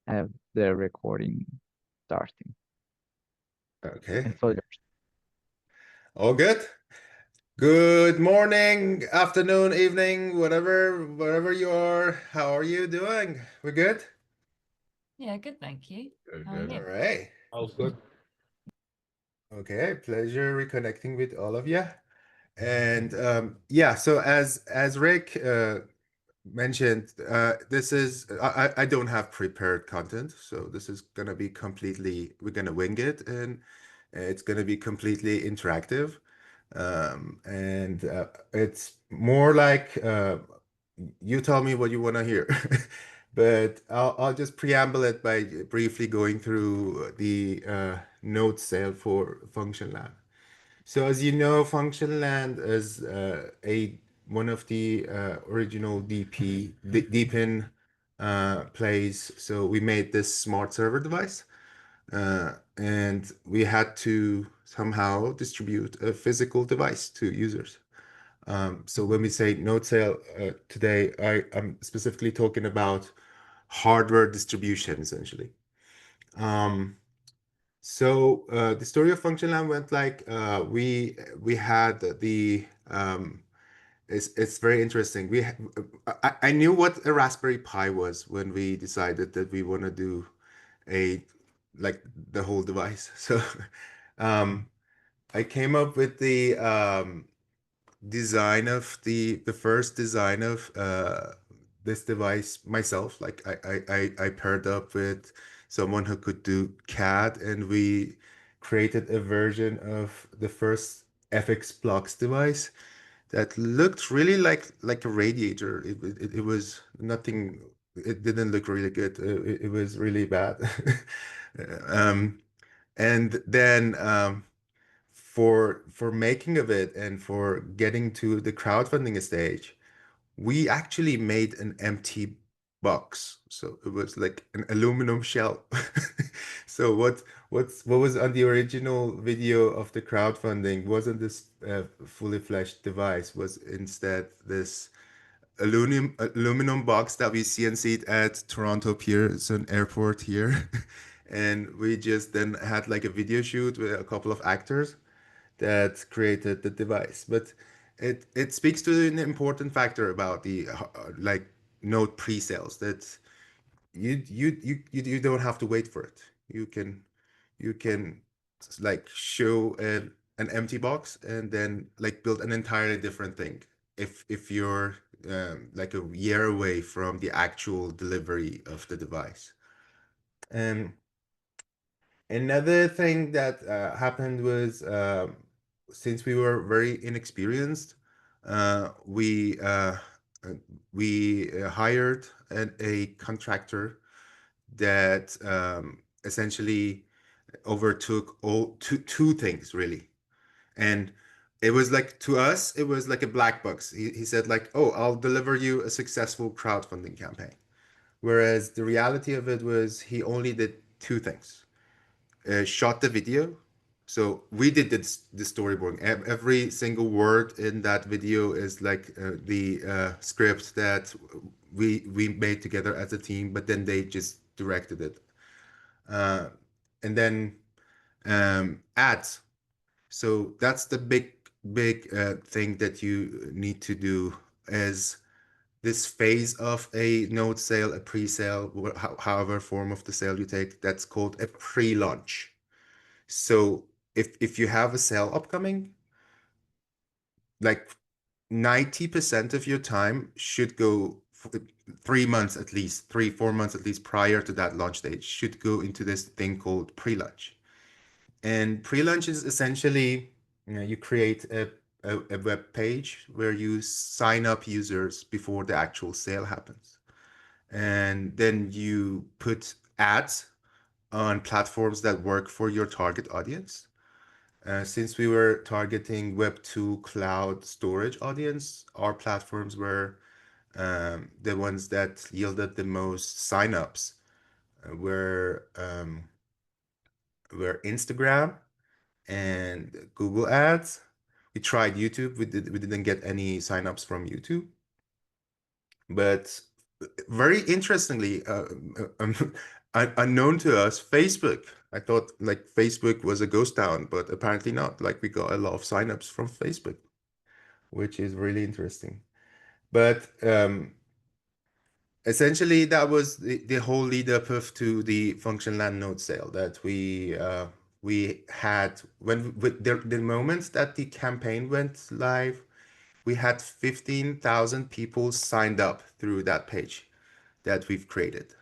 have the recording starting. Okay. It's all yours. All good? Good morning, afternoon, evening, whatever, wherever you are. How are you doing? We're good? Yeah, good, thank you. Good, How are good. All you? right. All's good. Okay, pleasure reconnecting with all of you. And yeah, so as Rick mentioned, this is I don't have prepared content, so this is gonna be completely we're gonna wing it, and it's gonna be completely interactive. And it's more like you tell me what you want to hear. But I'll just preamble it by briefly going through the node sale for Functionland. So as you know, Functionland is a one of the original Deepin plays. So we made this smart server device, and we had to somehow distribute a physical device to users. So when we say node sale today, I'm specifically talking about hardware distribution, essentially. Um, the story of Functionland went like we had the it's very interesting. I knew what a Raspberry Pi was when we decided that we want to do a like the whole device. So um, I came up with the design of the first design of this device myself. Like I paired up with someone who could do CAD, and we created a version of the first FX Blocks device that looked really like a radiator. It was nothing. It didn't look really good. It was really bad. um, and then for making of it and for getting to the crowdfunding stage, we actually made an empty box. So it was like an aluminum shell. So what was on the original video of the crowdfunding wasn't this fully fleshed device, was instead this aluminum box that we CNC'd at Toronto Pearson Airport here. And we just then had like a video shoot with a couple of actors that created the device. But it speaks to an important factor about the like node pre-sales, that you don't have to wait for it. You can like show an empty box and then like build an entirely different thing if you're like a year away from the actual delivery of the device. And another thing that happened was since we were very inexperienced, uh, we uh, uh, we hired a contractor that essentially overtook all two things really. And it was like, to us, it was like a black box. He said like, oh, I'll deliver you a successful crowdfunding campaign. Whereas the reality of it was he only did two things: shot the video. So we did the storyboarding. Every single word in that video is like the script that we made together as a team, but then they just directed it. Uh, and then ads. So that's the big thing that you need to do, is this phase of a node sale, a pre-sale, however form of the sale you take, that's called a pre-launch. So if you have a sale upcoming, like 90% of your time should go 3 months at least, 4 months at least prior to that launch date, should go into this thing called pre-launch. And pre-launch is essentially, you create a web page where you sign up users before the actual sale happens. And then you put ads on platforms that work for your target audience. Since we were targeting Web2 cloud storage audience, our platforms were the ones that yielded the most signups. Were Instagram and Google Ads. We tried YouTube. We didn't get any signups from YouTube. But very interestingly, unknown to us, Facebook. I thought like Facebook was a ghost town, but apparently not. Like we got a lot of signups from Facebook, which is really interesting. But essentially, that was the whole lead up of to the Functionland node sale that we had when with the moment that the campaign went live, we had 15,000 people signed up through that page that we've created.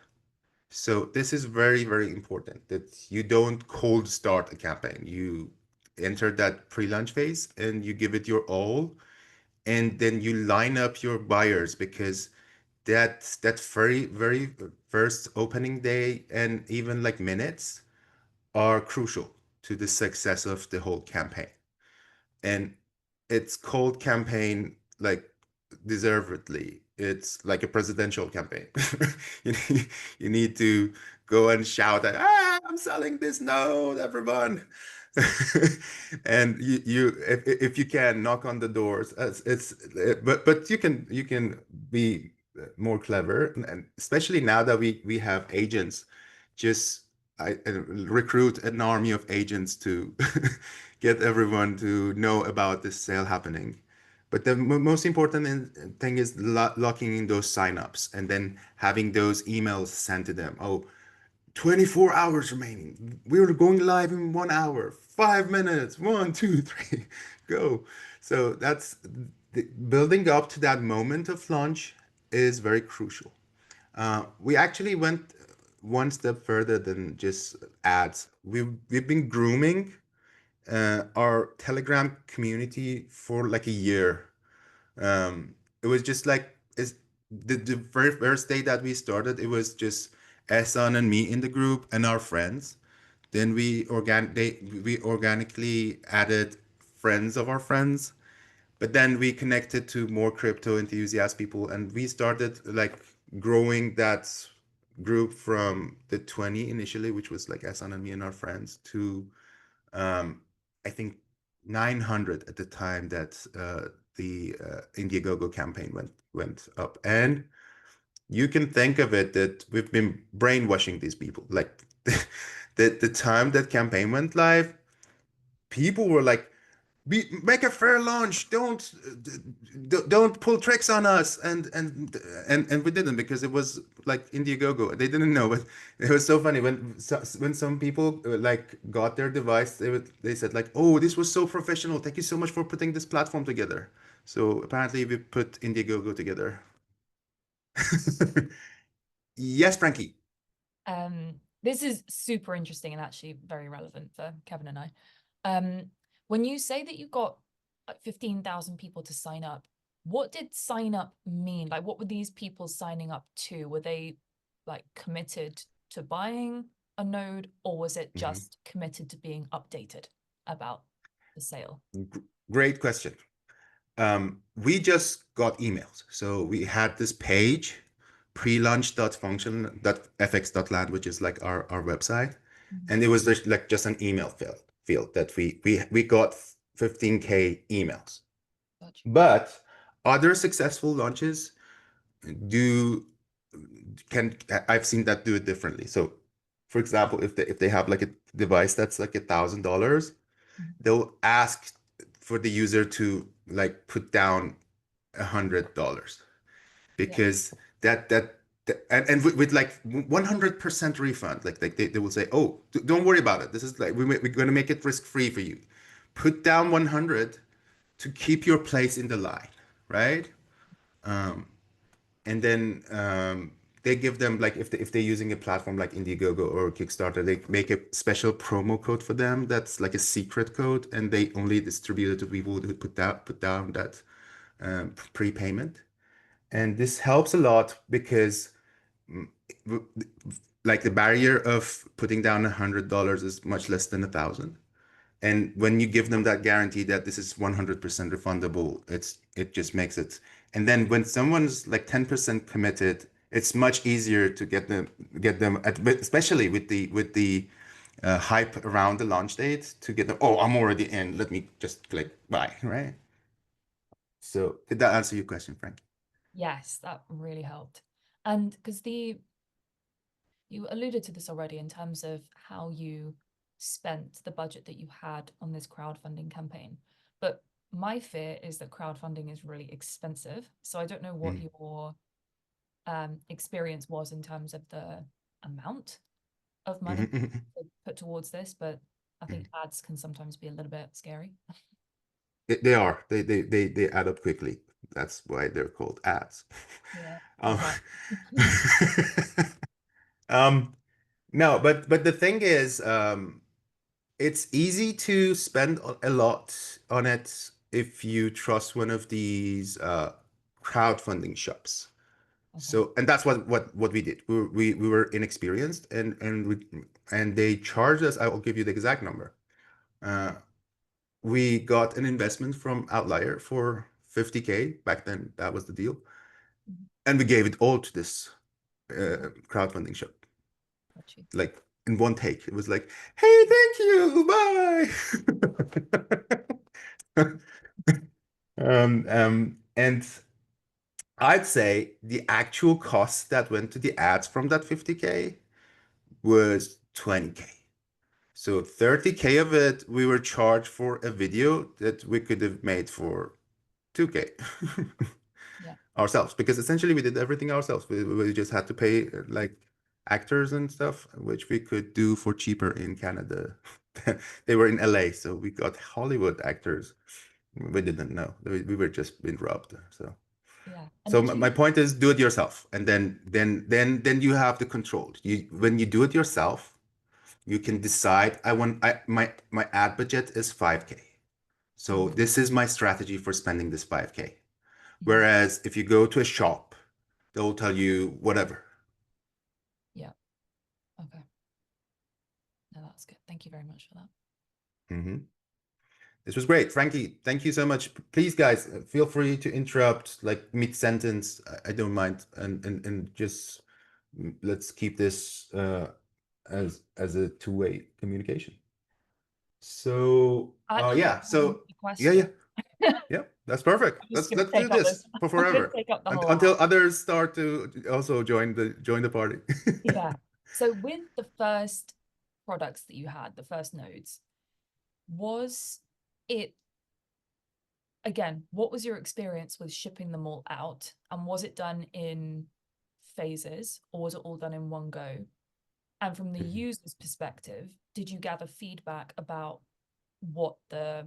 So this is very, very important that you don't cold start a campaign. You enter that pre-launch phase and you give it your all, and then you line up your buyers because that very, very first opening day and even like minutes are crucial to the success of the whole campaign. And it's called campaign like deservedly. It's like a presidential campaign. You you need to go and shout at, I'm selling this node, everyone. And if you can knock on the doors, but you can be more clever, and especially now that we have agents, just recruit an army of agents to get everyone to know about this sale happening. But the most important thing is locking in those signups and then having those emails sent to them. Oh, 24 hours remaining. We're going live in 1 hour, 5 minutes, one, two, three, go. So that's building up to that moment of launch is very crucial. We actually went one step further than just ads. We've been grooming our Telegram community for like a year. It was just like the very first day that we started, it was just Ehsan and me in the group and our friends. Then we organically added friends of our friends, but then we connected to more crypto enthusiast people, and we started like growing that group from the 20 initially, which was like Ehsan and me and our friends, to um, I think 900 at the time that the Indiegogo campaign went up. And you can think of it that we've been brainwashing these people. Like the time that campaign went live, people were like, make a fair launch. Don't pull tricks on us. And we didn't, because it was like Indiegogo. They didn't know, but it was so funny when some people like got their device. They said like, "Oh, this was so professional. Thank you so much for putting this platform together." So apparently we put Indiegogo together. Yes, Frankie. This is super interesting and actually very relevant for Kevin and I. When you say that you got like 15,000 people to sign up, what did sign up mean? Like, what were these people signing up to? Were they like committed to buying a node, or was it just committed to being updated about the sale? Great question. We just got emails. So we had this page, prelaunch.function.fx.land, which is like our website. And it was just an email field that we got 15K emails. Gotcha. But other successful launches do I've seen that do it differently. So for example, if they have like a device that's like $1,000, they'll ask for the user to like put down $100 because and with like 100% refund, like they will say, oh, don't worry about it, this is like we're going to make it risk free for you. Put down 100 to keep your place in the line, right? And then they give them like if they're using a platform like Indiegogo or Kickstarter, they make a special promo code for them that's like a secret code, and they only distribute it to people who put down that prepayment. And this helps a lot because like the barrier of putting down $100 is much less than 1,000. And when you give them that guarantee that this is 100% refundable, it just makes it. And then when someone's like 10% committed, it's much easier to get them especially with the hype around the launch date, to get them. Oh, I'm already in. Let me just click buy, right? So did that answer your question, Frank? Yes, that really helped. And because you alluded to this already in terms of how you spent the budget that you had on this crowdfunding campaign. But my fear is that crowdfunding is really expensive. So I don't know what your experience was in terms of the amount of money to put towards this, but I think ads can sometimes be a little bit scary. They are. They add up quickly. That's why they're called ads. Yeah, Um, exactly. no, but the thing is, it's easy to spend a lot on it if you trust one of these crowdfunding shops. Okay. So, and that's what we did. We were inexperienced, and they charged us. I will give you the exact number. We got an investment from Outlier for 50K back then. That was the deal, and we gave it all to this crowdfunding shop. Got you. Like in one take. It was like, hey, thank you, bye. And I'd say the actual cost that went to the ads from that 50K was 20K. So 30K of it we were charged for a video that we could have made for 2K. Yeah. Ourselves, because essentially we did everything ourselves. We just had to pay like actors and stuff, which we could do for cheaper in Canada. They were in LA, so we got Hollywood actors. We didn't know. We were just being robbed. So Yeah. And so did my you point is do it yourself, and then you have the control. When you do it yourself, you can decide my ad budget is 5K. So this is my strategy for spending this 5K. Whereas if you go to a shop, they'll tell you whatever. Yeah. Okay. No, that's good. Thank you very much for that. This was great. Frankie, thank you so much. Please, guys, feel free to interrupt, like mid-sentence. I don't mind. And just let's keep this as a two-way communication. So yeah. So yeah. Yeah, that's perfect. Let's do this for forever until others start to also join the party. Yeah. So with the first products that you had, the first nodes, was it, again, what was your experience with shipping them all out? And was it done in phases, or was it all done in one go? And from the user's perspective, did you gather feedback about what the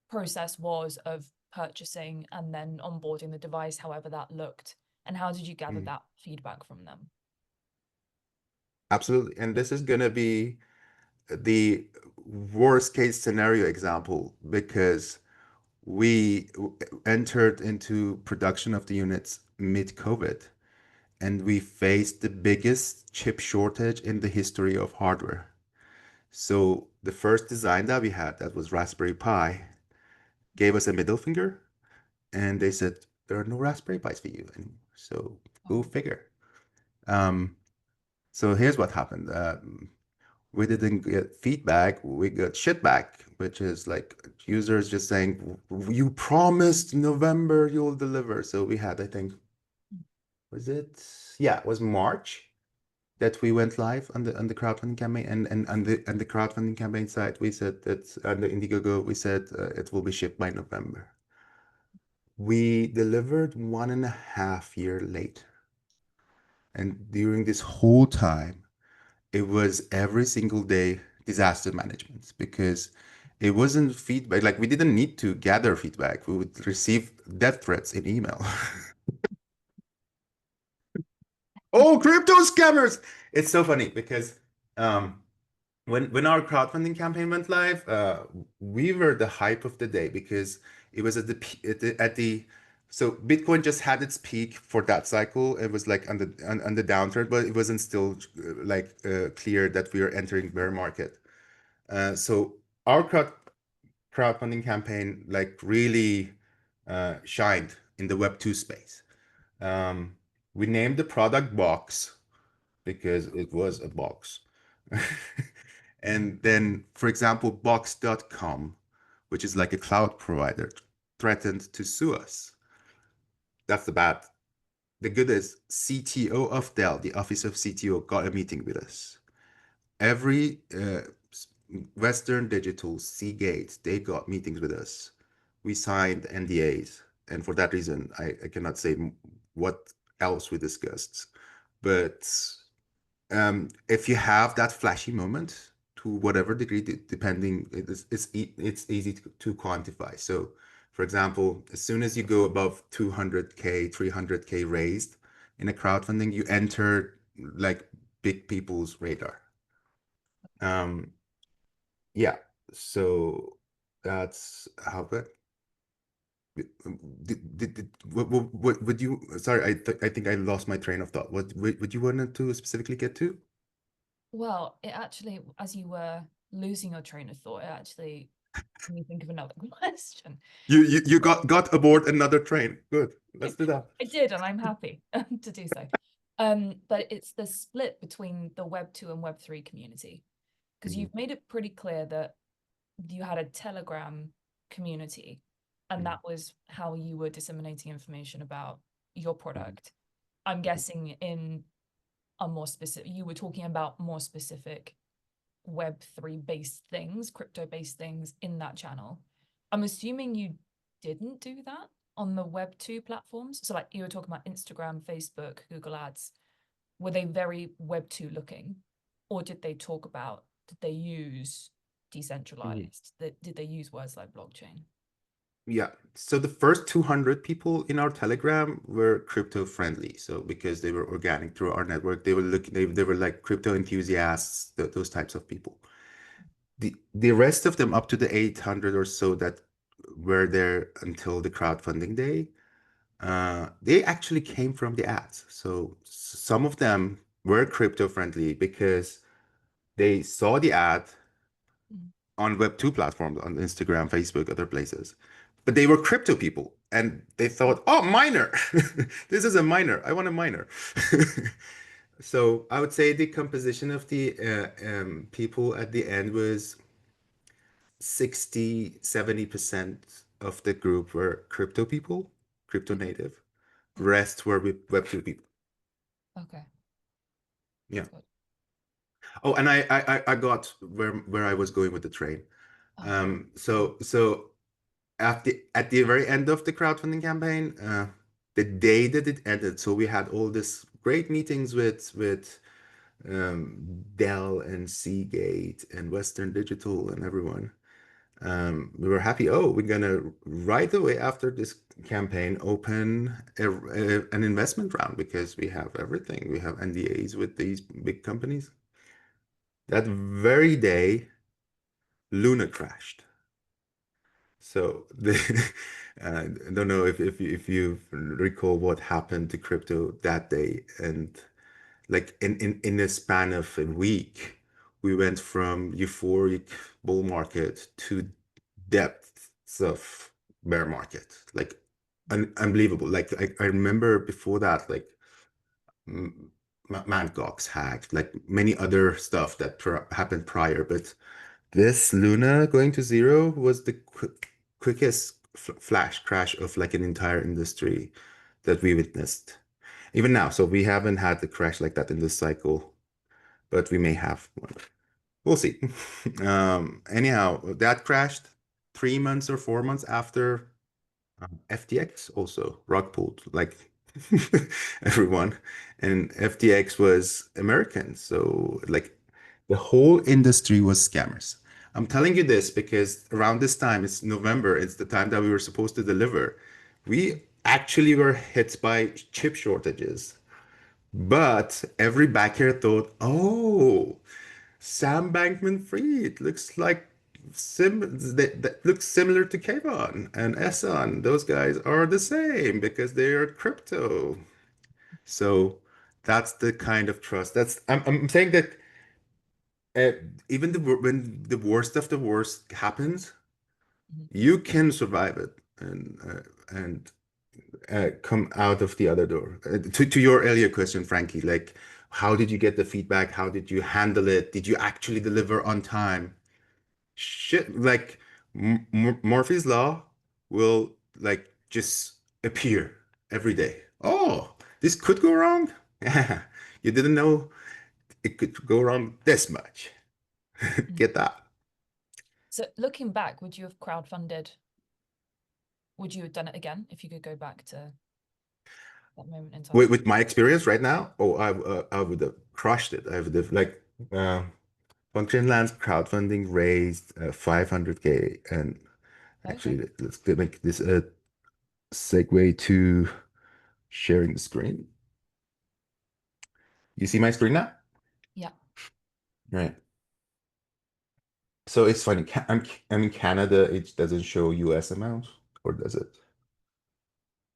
process was of purchasing and then onboarding the device, however that looked? And how did you gather that feedback from them? Absolutely. And this is going to be the worst case scenario example, because we entered into production of the units mid-COVID, and we faced the biggest chip shortage in the history of hardware. So the first design that we had, that was Raspberry Pi, gave us a middle finger, and they said, there are no Raspberry Pis for you anymore. So go figure. So here's what happened. We didn't get feedback, we got shit back, which is like users just saying, you promised November you'll deliver. So we had, I think, it was March that we went live on the crowdfunding campaign, and on the crowdfunding campaign side, we said that on the Indiegogo, we said it will be shipped by November. We delivered 1.5 years later. And during this whole time, it was every single day disaster management, because it wasn't feedback. Like, we didn't need to gather feedback. We would receive death threats in email. Oh, crypto scammers! It's so funny because when our crowdfunding campaign went live, we were the hype of the day, because it was so Bitcoin just had its peak for that cycle. It was like on the downturn, but it wasn't still clear that we are entering bear market. So our crowdfunding campaign like really shined in the Web2 space. We named the product Box because it was a box. And then, for example, Box.com, which is like a cloud provider, threatened to sue us. That's the bad the good is CTO of Dell, the office of CTO, got a meeting with us. Every Western Digital, Seagate, they got meetings with us. We signed NDAs, and for that reason, I cannot say what else we discussed. But if you have that flashy moment, to whatever degree, depending, it's easy to quantify. So, for example, as soon as you go above 200K, 300K raised in a crowdfunding, you enter like big people's radar. Yeah, so that's how good. What would you, sorry, I think I lost my train of thought. What would you want to specifically get to? Well, it actually, as you were losing your train of thought, it actually made me think of another question. You got aboard another train. Good. Let's do that. I did, and I'm happy to do so. But it's the split between the Web 2 and Web 3 community, because you've made it pretty clear that you had a Telegram community, and that was how you were disseminating information about your product. I'm guessing in a more specific, you were talking about more specific Web3 based things, crypto based things in that channel. I'm assuming you didn't do that on the Web2 platforms. So, like you were talking about Instagram, Facebook, Google Ads. Were they very Web2 looking? Or did they talk about, did they use decentralized? Did they use words like blockchain? Yeah. So the first 200 people in our Telegram were crypto friendly. So because they were organic through our network, they were looking, they were like crypto enthusiasts, those types of people. The rest of them, up to the 800 or so that were there until the crowdfunding day, they actually came from the ads. So some of them were crypto friendly because they saw the ad on Web2 platforms, on Instagram, Facebook, other places. But they were crypto people and they thought, oh, miner. This is a miner. I want a miner. So I would say the composition of the people at the end was 60-70% of the group were crypto people, crypto native. Rest were Web2 people. Okay. Yeah. Good. Oh, and I got where I was going with the train. So at the very end of the crowdfunding campaign, the day that it ended, so we had all this great meetings with Dell and Seagate and Western Digital and everyone. We were happy. Oh, we're gonna right away after this campaign open an investment round because we have everything. We have NDAs with these big companies. That very day, Luna crashed. So I don't know if you recall what happened to crypto that day, and like in a span of a week, we went from euphoric bull market to depths of bear market, like unbelievable. Like I remember before that, like Mt. Gox hacked, like many other stuff that happened prior, but this Luna going to zero was the quickest flash crash of like an entire industry that we witnessed. Even now, so we haven't had the crash like that in this cycle, but we may have one. We'll see. Anyhow, that crashed 3 months or 4 months after FTX also rug pulled like everyone, and FTX was American, so like the whole industry was scammers. I'm telling you this because around this time, it's November, it's the time that we were supposed to deliver. We actually were hit by chip shortages, but every backer thought, oh, Sam Bankman-Fried looks like that looks similar to Kayvon and Esson. Those guys are the same because they are crypto. So that's the kind of trust. I'm saying that uh, even when the worst of the worst happens, you can survive it and come out of the other door. To your earlier question, Frankie, like how did you get the feedback? How did you handle it? Did you actually deliver on time? Shit, like Murphy's Law will like just appear every day. Oh, this could go wrong. You didn't know it could go wrong this much. Get that. So looking back, would you have crowdfunded? Would you have done it again if you could go back to that moment in time? With my experience right now, oh, I would have crushed it. I would have like Functionland's crowdfunding raised 500K, and Okay. actually let's make this a segue to sharing the screen. You see my screen now? Yeah. Right. So it's funny. I'm in Canada. It doesn't show US amount, or does it?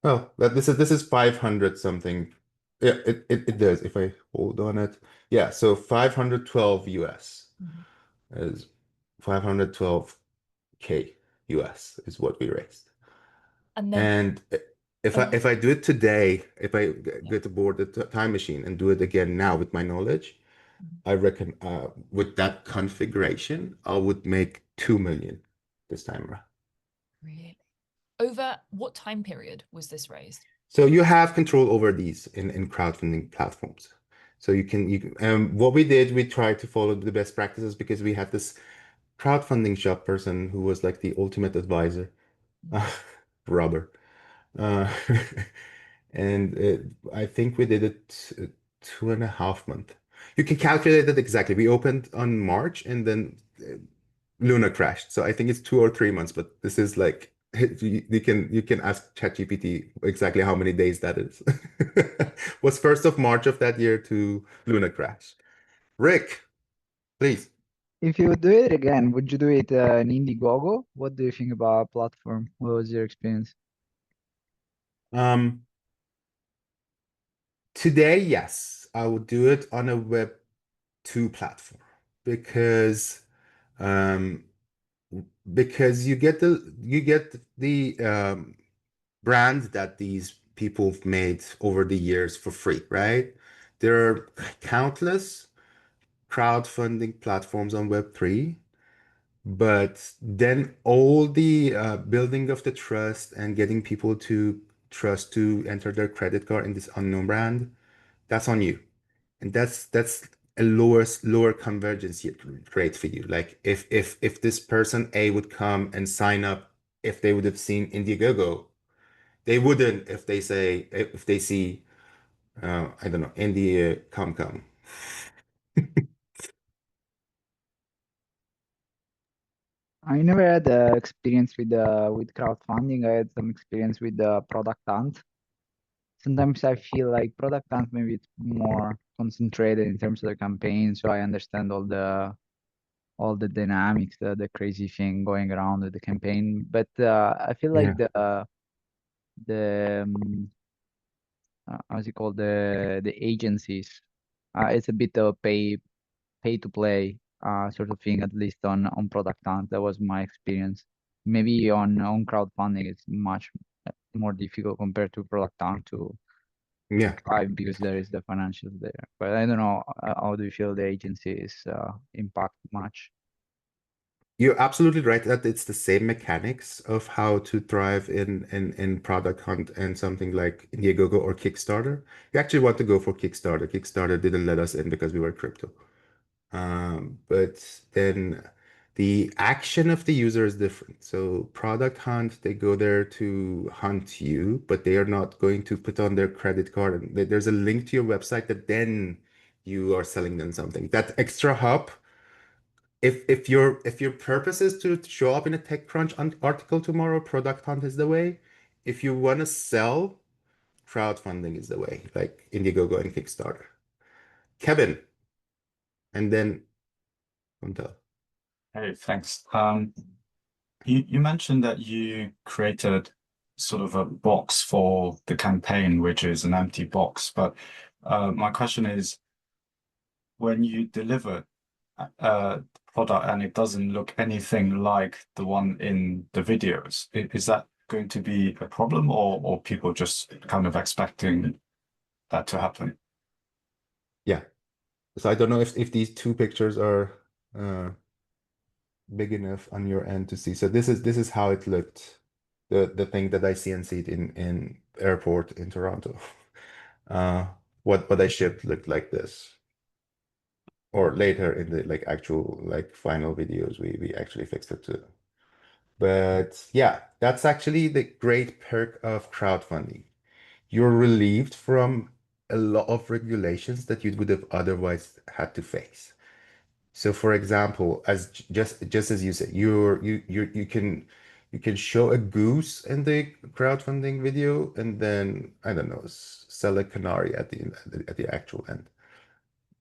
Well, this is 500 something. Yeah, it does. If I hold on it, yeah. So 512 US Mhm. is 512K US is what we raised. And then And if oh, I do it today, if I yeah. get aboard the time machine and do it again now with my knowledge, Mhm. I reckon with that configuration, I would make 2 million this time around. Really? Over what time period was this raised? So you have control over these in crowdfunding platforms. So what we did, we tried to follow the best practices because we had this crowdfunding shop person who was like the ultimate advisor, Mhm. Robert. Uh, and I think we did it 2.5 months. You can calculate it exactly. We opened on March and then Luna crashed. So I think it's 2 or 3 months, but this is like you can ask ChatGPT exactly how many days that is. Was 1st of March of that year to Luna crash. Rick, please. If you would do it again, would you do it in Indiegogo? What do you think about platform? What was your experience? Um, Today, yes, I would do it on a Web 2 platform because um, you get the brand that these people have made over the years for free, right? There are countless crowdfunding platforms on Web3, but then all the building of the trust and getting people to trust to enter their credit card in this unknown brand, that's on you. And that's a lower convergence rate for you. Like if this person A would come and sign up if they would have seen Indiegogo, they wouldn't if they see I don't know, India come. I never had experience with crowdfunding. I had some experience with product hunt. Sometimes I feel like product hunt maybe it's more concentrated in terms of the campaign, so I understand all the dynamics, the crazy thing going around with the campaign. But I feel like Yeah. the how's it called, the agencies, it's a bit of pay to play sort of thing, at least on product hunt. That was my experience. Maybe on crowdfunding it's much more difficult compared to product hunt to Yeah. thrive because there is the financials there. But I don't know, how do you feel the agencies impact much? You're absolutely right that it's the same mechanics of how to thrive in product hunt and something like Indiegogo or Kickstarter. You actually want to go for Kickstarter. Kickstarter didn't let us in because we were crypto. But then the action of the user is different. So product hunt, they go there to hunt you, but they are not going to put on their credit card. And there's a link to your website that then you are selling them something. That extra hop, if your purpose is to show up in a TechCrunch article tomorrow, product hunt is the way. If you want to sell, crowdfunding is the way, like Indiegogo and Kickstarter. Kevin, and then Montel. Hey, thanks. You mentioned that you created sort of a box for the campaign, which is an empty box. But my question is, when you deliver the product and it doesn't look anything like the one in the videos, is that going to be a problem, or people just kind of expecting that to happen? Yeah. So I don't know if these two pictures are uh, big enough on your end to see. So this is how it looked. The thing that I see and see it in airport in Toronto. what I shipped looked like this. Or later in the like actual like final videos, we actually fixed it too. But yeah, that's actually the great perk of crowdfunding. You're relieved from a lot of regulations that you would have otherwise had to face. So for example, as just as you said, you can show a goose in the crowdfunding video and then I don't know, sell a canary at the actual end.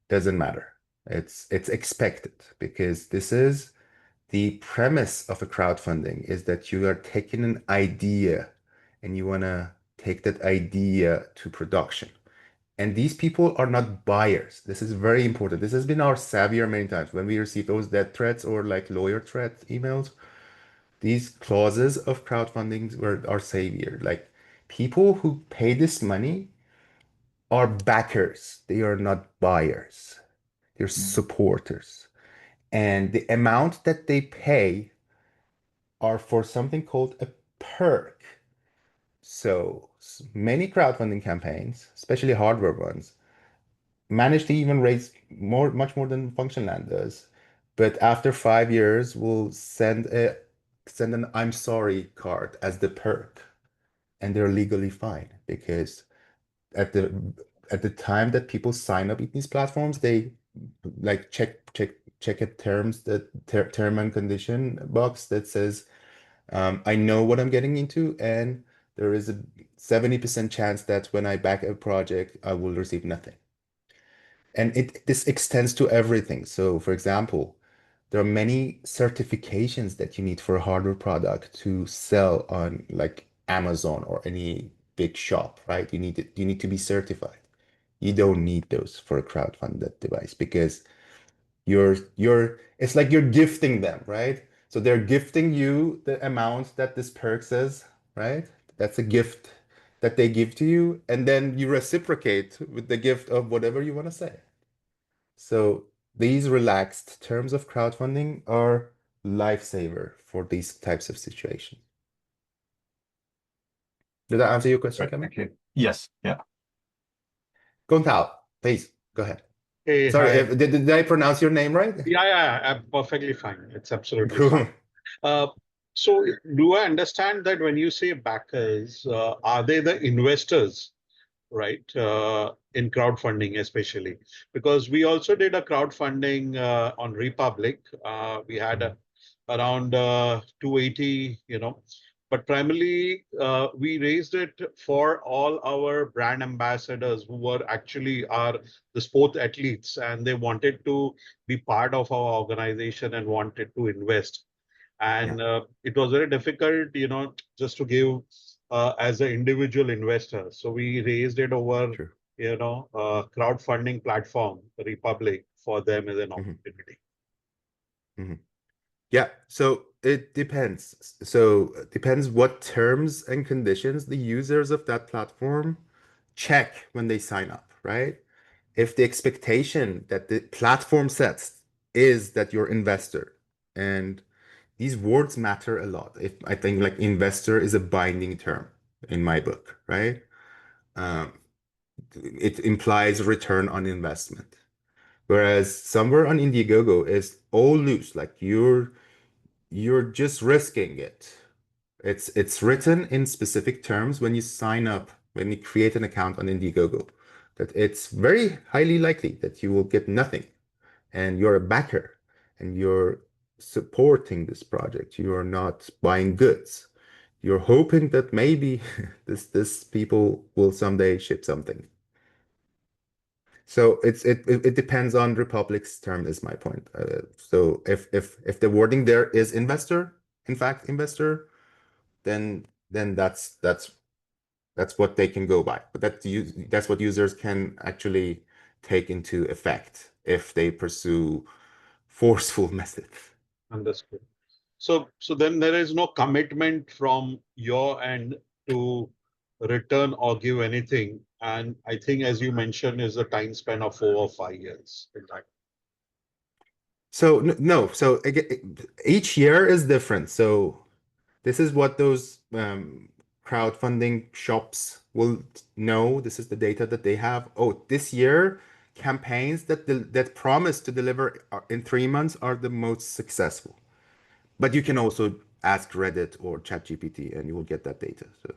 Doesn't matter. It's expected because this is the premise of a crowdfunding is that you are taking an idea and you want to take that idea to production. And these people are not buyers. This is very important. This has been our savior many times when we receive those death threats or like lawyer threat emails. These clauses of crowdfunding were our savior. Like people who pay this money are backers. They are not buyers. They're supporters. And the amount that they pay are for something called a perk. So many crowdfunding campaigns, especially hardware ones, manage to even raise much more than Functionland does. But after 5 years, we'll send an I'm sorry card as the perk. And they're legally fine because at the at the time that people sign up in these platforms, they like check at terms that term and condition box that says I know what I'm getting into, and there is a 70% chance that when I back a project, I will receive nothing. And this extends to everything. So, for example, there are many certifications that you need for a hardware product to sell on like Amazon or any big shop, right? You need to be certified. You don't need those for a crowdfunded device because it's like you're gifting them, right? So they're gifting you the amount that this perk says, right? That's a gift that they give to you, and then you reciprocate with the gift of whatever you want to say. So these relaxed terms of crowdfunding are lifesaver for these types of situations. Did that answer your question, Great, Kevin? thank you. Yes, yeah. Gontao, please go ahead. Hey, Sorry, hi. did I pronounce your name right? Yeah, I'm perfectly fine. It's absolutely Cool. fine. So do I understand that when you say backers, are they the investors, right? In crowdfunding, especially because we also did a crowdfunding on Republic. We had around 280, but primarily we raised it for all our brand ambassadors who were actually the sport athletes, and they wanted to be part of our organization and wanted to invest. And it was very difficult, just to give as an individual investor. So we raised it over, Sure. Crowdfunding platform, Republic, for them as an opportunity. Yeah, so it depends. So it depends what terms and conditions the users of that platform check when they sign up, right? If the expectation that the platform sets is that you're investor, and these words matter a lot. If I think like investor is a binding term in my book, right? It implies return on investment. Whereas somewhere on Indiegogo is all loose, like you're just risking it. It's written in specific terms when you sign up, when you create an account on Indiegogo, that it's very highly likely that you will get nothing, and you're a backer, and you're supporting this project. You are not buying goods. You're hoping that maybe this people will someday ship something. So it depends on Republic's term is my point. So if the wording there is investor, in fact investor, then that's what they can go by. But that's what users can actually take into effect if they pursue forceful methods. Understood. So then there is no commitment from your end to return or give anything. And I think, as you mentioned, is a time span of 4 or 5 years. In fact. So no, so again, each year is different. So this is what those crowdfunding shops will know this is the data that they have. Oh, this year campaigns that promise to deliver in 3 months are the most successful. But you can also ask Reddit or ChatGPT and you will get that data. So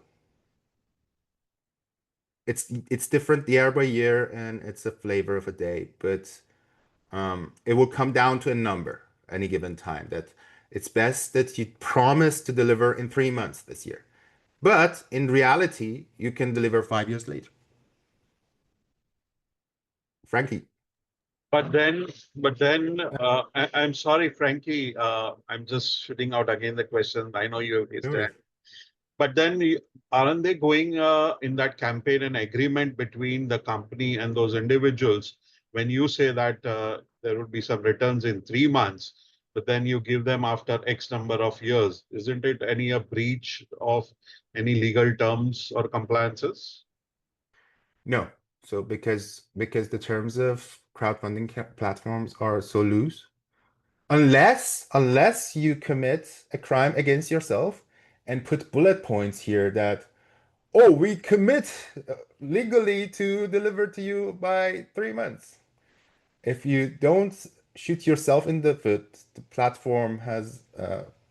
it's different year by year and it's a flavor of a day, but it will come down to a number any given time that it's best that you promise to deliver in 3 months this year. But in reality, you can deliver 5 years later. Frankie. But then, I'm sorry, Frankie. I'm just shooting out again the question. I know you have raised No that. worries. But then, aren't they going in that campaign an agreement between the company and those individuals? When you say that there would be some returns in 3 months, but then you give them after X number of years, isn't it any a breach of any legal terms or compliances? No. So because the terms of crowdfunding platforms are so loose, unless you commit a crime against yourself and put bullet points here that, oh, we commit legally to deliver to you by 3 months. If you don't shoot yourself in the foot, the platform has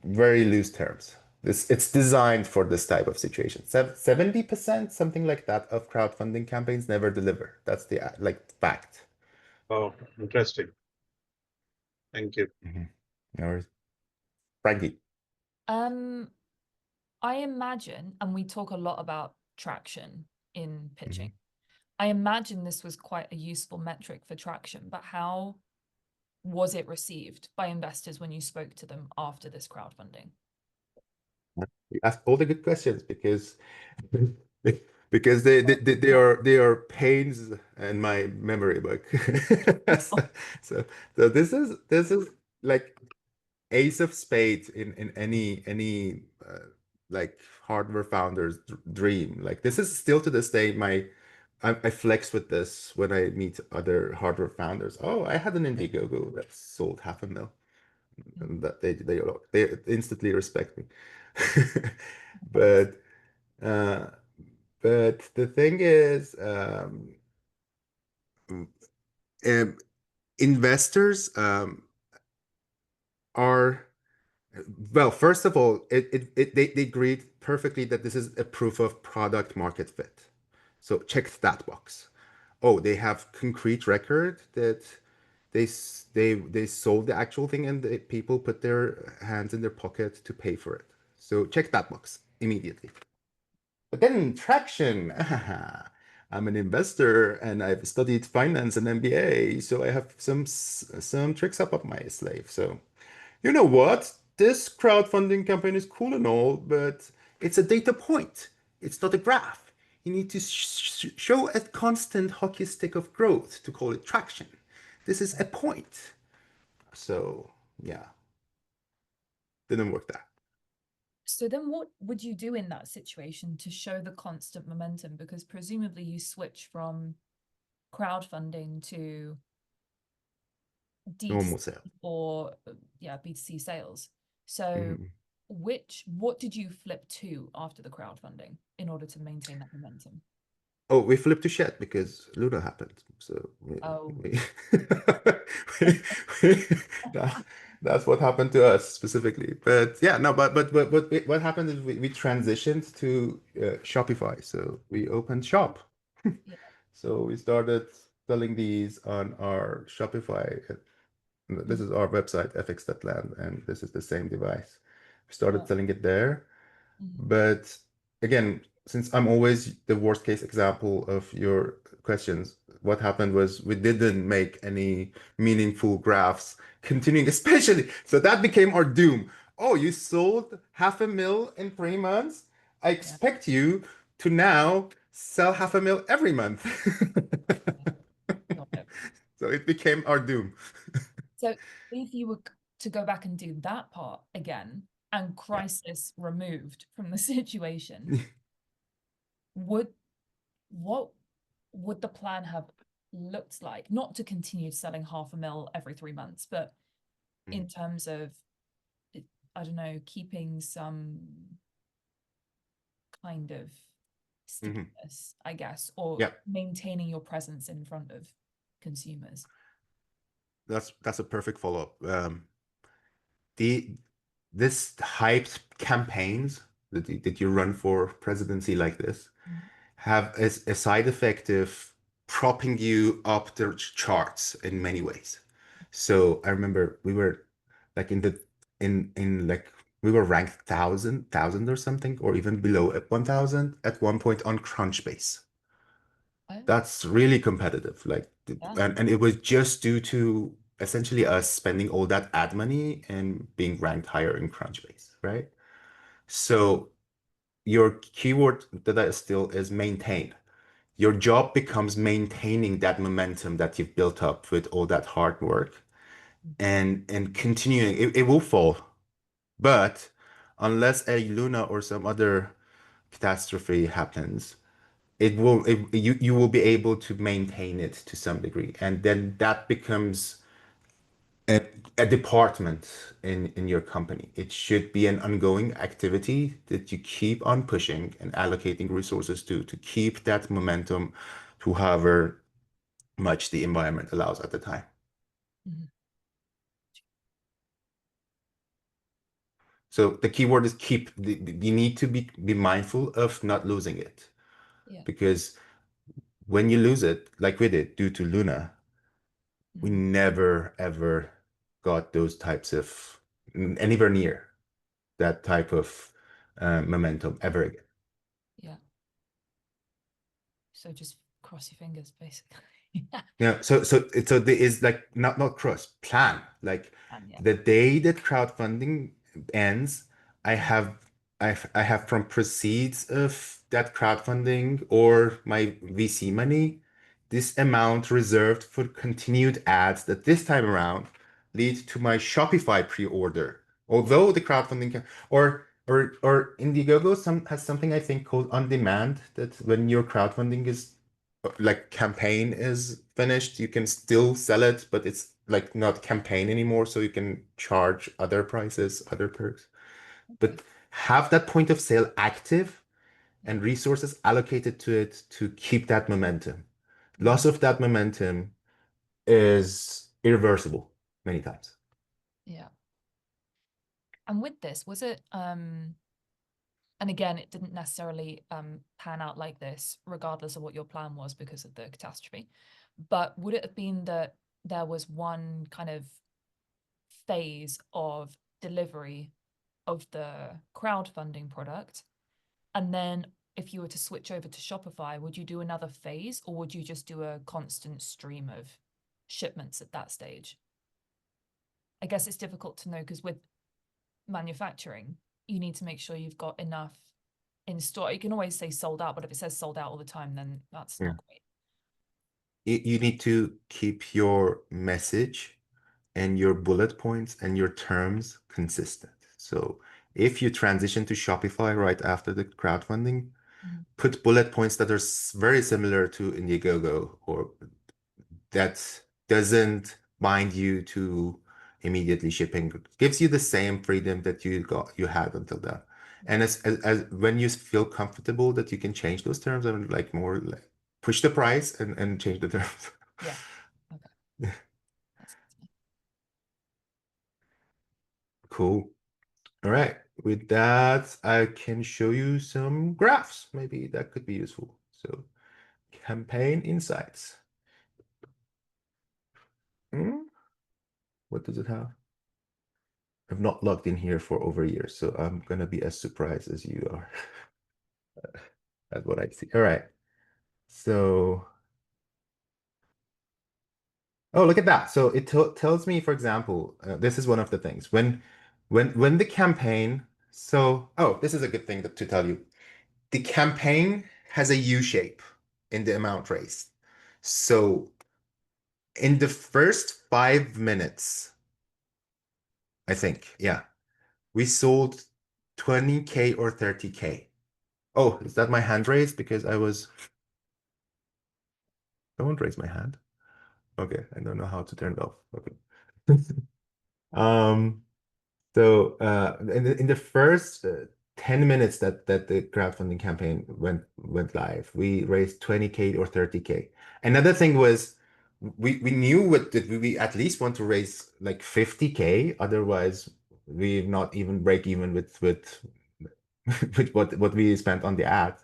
very loose terms. It's designed for this type of situation. 70%, something like that, of crowdfunding campaigns never deliver. That's the fact. Oh, interesting. Thank you. No worries. Frankie. I imagine, and we talk a lot about traction in pitching. Mm-hmm. I imagine this was quite a useful metric for traction, but how was it received by investors when you spoke to them after this crowdfunding? You ask all the good questions because they are pains in my memory book. So this is like ace of spades in any like hardware founder's dream. Like this is still to this day I flex with this when I meet other hardware founders. Oh, I had an Indiegogo that sold 500,000. And that they instantly respect me. But uh, but the thing is, um, investors are, well, first of all, they agreed perfectly that this is a proof of product market fit. So check that box. Oh, they have concrete record that they sold the actual thing and the people put their hands in their pocket to pay for it. So check that box immediately. But then traction. I'm an investor and I've studied finance and MBA, so I have some tricks up my sleeve. So you know what? This crowdfunding campaign is cool and all, but it's a data point. It's not a graph. You need to show a constant hockey stick of growth to call it traction. This is a point. So, yeah, didn't work that. So then what would you do in that situation to show the constant momentum? Because presumably you switch from crowdfunding to Normal D2C sale. or B2C sales. So Mhm. what did you flip to after the crowdfunding in order to maintain that momentum? Oh, we flipped to Shed because Luna happened. So Oh. that's what happened to us specifically. But yeah, no, but what happened is we transitioned to Shopify. So we opened shop. Yeah. So we started selling these on our Shopify. This is our website, fx.land, and this is the same device. We started selling it there. But again, since I'm always the worst case example of your questions, what happened was we didn't make any meaningful graphs continuing, especially. So that became our doom. Oh, you sold 500,000 in 3 months. I expect you to now sell 500,000 every month. Got it. So it became our doom. So if you were to go back and do that part again and crisis removed from the situation, what would the plan have looked like? Not to continue selling 500,000 every 3 months, but in terms of, I don't know, keeping some kind of stickiness, I guess, or Yeah. maintaining your presence in front of consumers. That's a perfect follow-up. This hyped campaigns that you run for presidency like this have a side effect of propping you up the charts in many ways. So I remember we were like in like we were ranked thousand or something, or even below at 1,000 at one point on Crunchbase. Oh, That's really competitive. Like, yeah. and it was just due to essentially us spending all that ad money and being ranked higher in Crunchbase, right? So your keyword that is still is maintain. Your job becomes maintaining that momentum that you've built up with all that hard work and continuing. It will fall, but unless a Luna or some other catastrophe happens, you will be able to maintain it to some degree, and then that becomes a, a department in your company. It should be an ongoing activity that you keep on pushing and allocating resources to keep that momentum to however much the environment allows at the time. Mhm. So the keyword is keep. You need to be mindful of not losing it, Yeah. because when you lose it, like we did due to Luna, we never ever got those types of anywhere near that type of momentum ever again. Yeah. So just cross your fingers, basically. Yeah, so there is like not cross plan. Like And yeah. the day that crowdfunding ends, I Mm. have I have from proceeds of that crowdfunding or my VC money, this amount reserved for continued ads that this time around lead to my Shopify pre-order. Although the crowdfunding can, or Indiegogo has something I think called on demand, that when your crowdfunding is like campaign is finished, you can still sell it, but it's like not campaign anymore, so you can charge other prices, other perks. But have that point of sale active and resources allocated to it to keep that momentum. Loss of that momentum is irreversible many times. Yeah. And with this, was it and again, it didn't necessarily pan out like this, regardless of what your plan was because of the catastrophe. But would it have been that there was one kind of phase of delivery of the crowdfunding product, and then if you were to switch over to Shopify, would you do another phase, or would you just do a constant stream of shipments at that stage? I guess it's difficult to know because with manufacturing, you need to make sure you've got enough in store. You can always say sold out, but if it says sold out all the time, then that's not great. You need to keep your message and your bullet points and your terms consistent. So if you transition to Shopify right after the crowdfunding, put bullet points that are very similar to Indiegogo, or that doesn't bind you to immediately shipping. It gives you the same freedom that you had until then. And as when you feel comfortable that you can change those terms and like more like push the price and change the terms. Yeah. Okay. That's good to know. Cool. All right. With that, I can show you some graphs. Maybe that could be useful. So campaign insights. What does it have? I've not logged in here for over a year, so I'm gonna be as surprised as you are at what I see. All right. So, oh, look at that. So it tells me, for example, this is one of the things when the campaign. So, oh, this is a good thing to tell you. The campaign has a U shape in the amount raised. So in the first 5 minutes, I think, yeah, we sold 20K or 30K. Oh, is that my hand raised? Because I won't raise my hand. Okay, I don't know how to turn it off. Okay. So in the first 10 minutes that the crowdfunding campaign went live, we raised 20K or 30K. Another thing was we knew that we at least want to raise like 50K, otherwise we not even break even with with what we spent on the ad.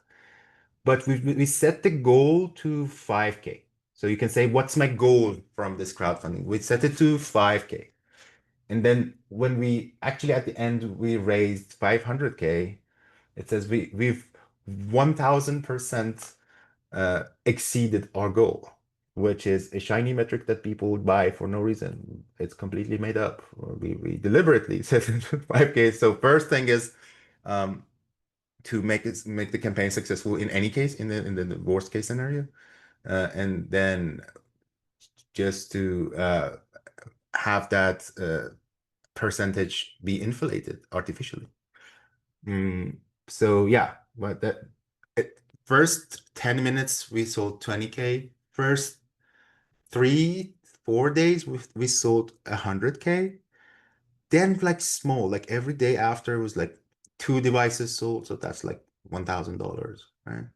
But we set the goal to 5K. So you can say, what's my goal from this crowdfunding? We set it to 5K. And then when we actually at the end we raised 500K, it says we've 1000% exceeded our goal, which is a shiny metric that people would buy for no reason. It's completely made up. We deliberately set it to 5K. So first thing is to make the campaign successful in any case, in the worst case scenario, and then just to have that percentage be inflated artificially. So yeah, but first 10 minutes we sold 20K. First 3-4 days we sold 100K. Then like small, like every day after was like 2 devices sold, so that's like $1,000, right?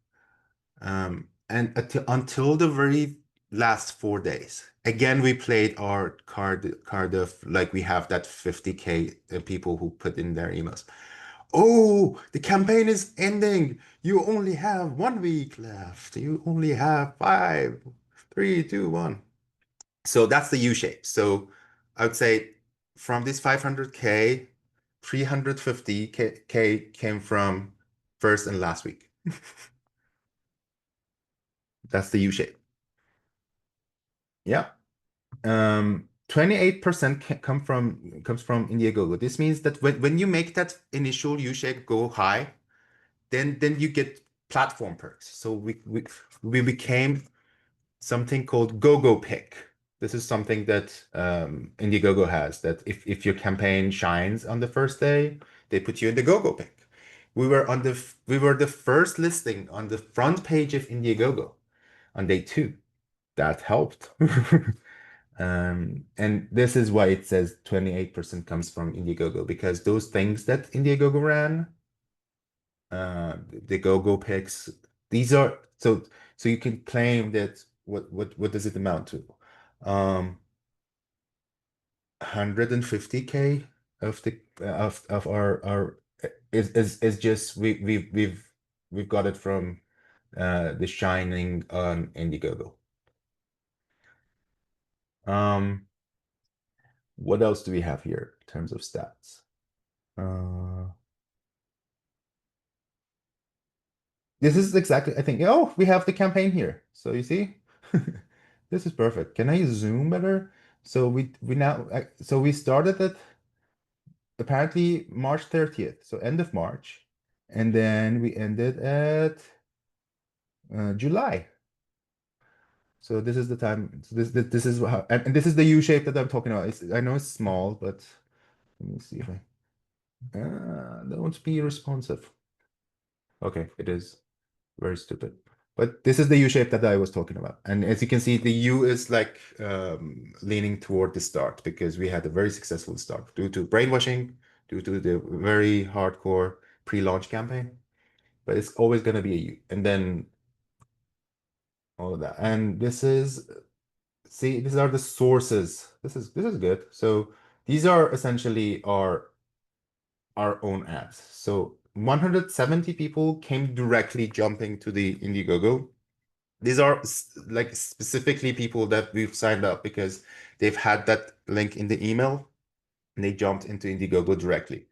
And until the very last 4 days, again we played our card of like we have that 50K people who put in their emails. Oh, the campaign is ending. You only have 1 week left. You only have 5, 3, 2, 1. So that's the U shape. So I would say from this 500K, 350K came from first and last week. That's the U shape. Yeah. 28% comes from Indiegogo. This means that when you make that initial U shape go high, then you get platform perks. So we became something called GoGo Pick. This is something that Indiegogo has, that if your campaign shines on the first day, they put you in the GoGo Pick. We were the first listing on the front page of Indiegogo on day 2. That helped. And this is why it says 28% comes from Indiegogo, because those things that Indiegogo ran, the GoGo picks, these are so you can claim that what does it amount to? 150K of the of our is just we've got it from the shining on Indiegogo. What else do we have here in terms of stats? This is exactly, I think, oh, we have the campaign here. So you see, this is perfect. Can I zoom better? So we started at apparently March 30th, so end of March, and then we ended at July. So this is the time. So this is how, and this is the U shape that I'm talking about. I know it's small, but let me see if I don't be responsive. Okay, it is very stupid. But this is the U shape that I was talking about. And as you can see, the U is like leaning toward the start, because we had a very successful start due to brainwashing, due to the very hardcore pre-launch campaign. But it's always going to be a U. And then all of that. And see, these are the sources. This is good. So these are essentially our own ads. So 170 people came directly jumping to the Indiegogo. These are like specifically people that we've signed up because they've had that link in the email and they jumped into Indiegogo directly.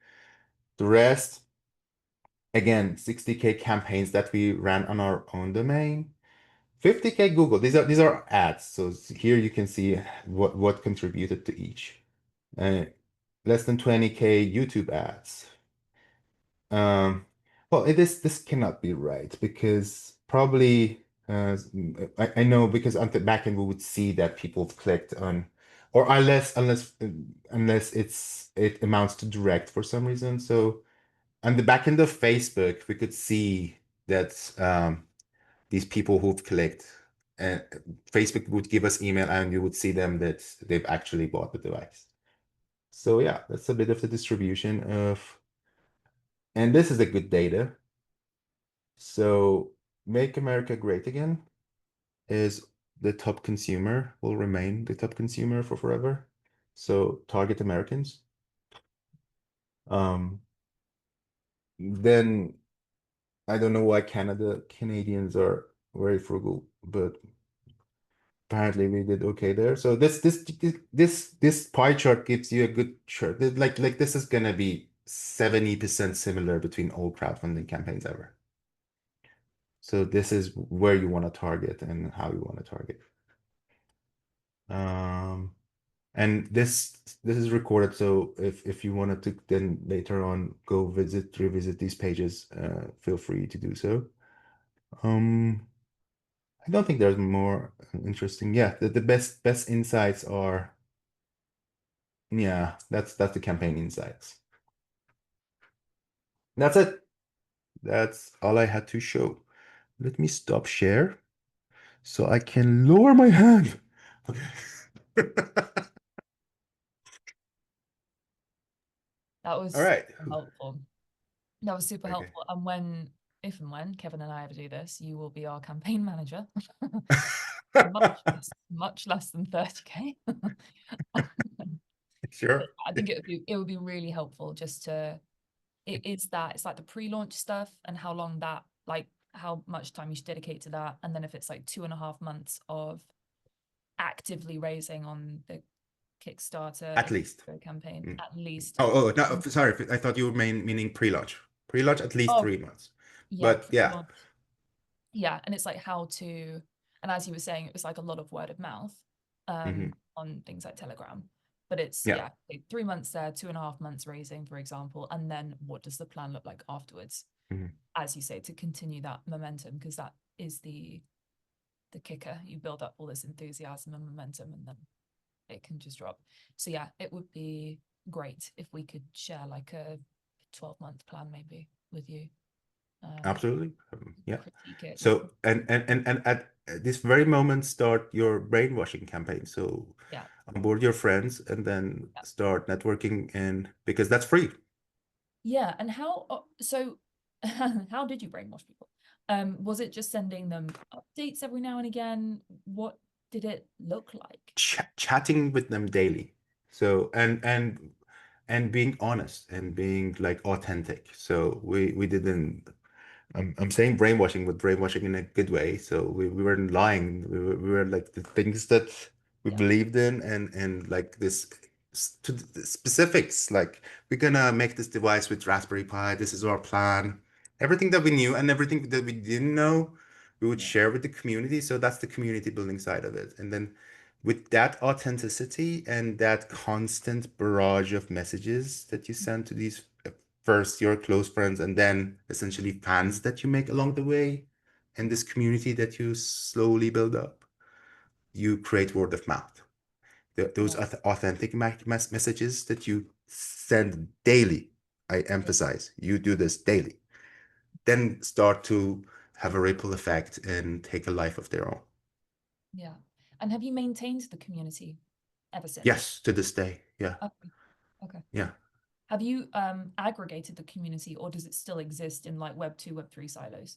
The rest, again, 60K campaigns that we ran on our own domain. 50K Google. These are ads. So here you can see what contributed to each. Less than 20K YouTube ads. Well, this cannot be right, because probably I know, because on the back end we would see that people clicked on, or unless it amounts to direct for some reason. So on the back end of Facebook, we could see that these people who've clicked, and Facebook would give us email, and you would see them that they've actually bought the device. So yeah, that's a bit of the distribution of And this is a good data. So Make America Great Again is the top consumer, will remain the top consumer for forever. So target Americans. Then I don't know why Canadians are very frugal, but apparently we did okay there. So this pie chart gives you a good chart. Like this is gonna be 70% similar between all crowdfunding campaigns ever. So this is where you want to target and how you want to target. And this is recorded, so if you wanted to then later on go revisit these pages, feel free to do so. I don't think there's more interesting. Yeah, the best insights are, yeah, that's the campaign insights. That's it. That's all I had to show. Let me stop share so I can lower my hand. Okay. That was All right. super helpful. That was super Okay. helpful. And if and when Kevin and I ever do this, you will be our campaign manager. much less than 30K. Sure. I think it would be really helpful just to it's like the pre-launch stuff and how long that, like how much time you should dedicate to that, and then if it's like 2.5 months of actively raising on the Kickstarter At least. campaign, at least. Oh, no, sorry. I thought you were meaning pre-launch. Pre-launch at least 3 months. Yeah, But yeah. Yeah, and it's like how to, and as you were saying, it was like a lot of word of mouth on things like Telegram. But it's like 3 months there, 2.5 months raising, for example, and then what does the plan look like afterwards? As you say, to continue that momentum, because that is the kicker. You build up all this enthusiasm and momentum, and then it can just drop. So yeah, it would be great if we could share like a 12-month plan maybe with you. Absolutely. Yeah. Critique it. So and at this very moment, start your brainwashing campaign. So yeah, onboard your friends and then start networking, and because that's free. Yeah, and how so how did you brainwash people? Was it just sending them updates every now and again? What did it look like? Chatting with them daily. So and being honest and being like authentic. So we didn't. I'm saying brainwashing, but brainwashing in a good way. So we weren't lying. We were like the things that we believed in, and like this to the specifics. Like, we're gonna make this device with Raspberry Pi. This is our plan. Everything that we knew and everything that we didn't know, we would share with the community. So that's the community building side of it. And then with that authenticity and that constant barrage of messages that you send to these first your close friends and then essentially fans that you make along the way, and this community that you slowly build up, you create word of mouth. Those authentic messages that you send daily, I emphasize, you do this daily, then start to have a ripple effect and take a life of their own. Yeah. And have you maintained the community ever since? Yes, to this day. Yeah. Okay. Yeah. Have you aggregated the community, or does it still exist in like Web 2, Web 3 silos?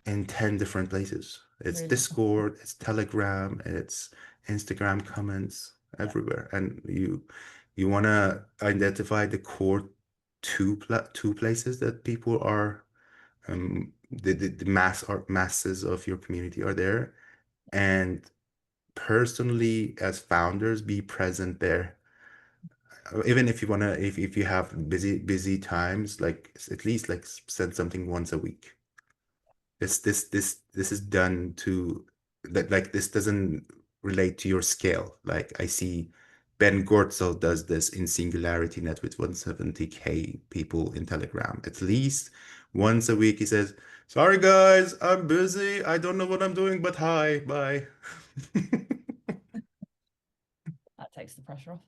In 10 different places. It's Really? Discord, it's Telegram, it's Instagram comments, everywhere. And you want to identify the core two places that people are, the masses of your community are there, and personally as founders be present there. Even if you want to, if you have busy times, like at least like send something once a week. This is done to, like this doesn't relate to your scale. Like, I see Ben Gortzel does this in Singularity Net with 170K people in Telegram. At least once a week he says, "Sorry guys, I'm busy. I don't know what I'm doing, but hi, bye." That takes the pressure off.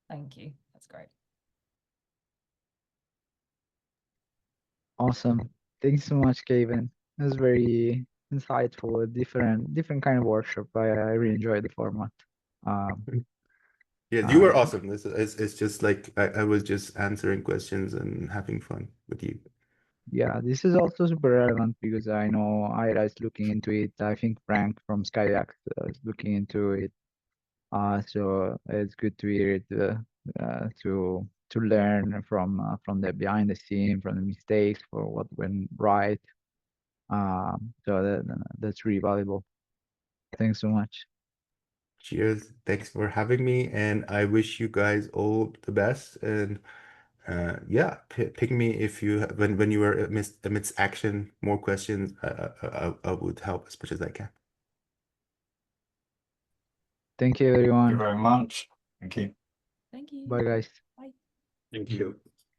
Thank you. That's great. Awesome. Thanks so much, Kevin. It was very insightful, different kind of workshop. I really enjoyed the format. Yeah, you were Uh, awesome. It's just like I was just answering questions and having fun with you. Yeah, this is also super relevant because I know Ira is looking into it. I think Frank from Skyax is looking into it. So it's good to hear it, to learn from the behind the scene, from the mistakes, for what went right. So that's really valuable. Thanks so much. Cheers. Thanks for having me, and I wish you guys all the best. And yeah, pick me if you when you are amidst action, more questions. I would help as much as I can. Thank you, Thank you everyone. very much. Thank you. Thank you. Bye, guys. Bye. Thank you.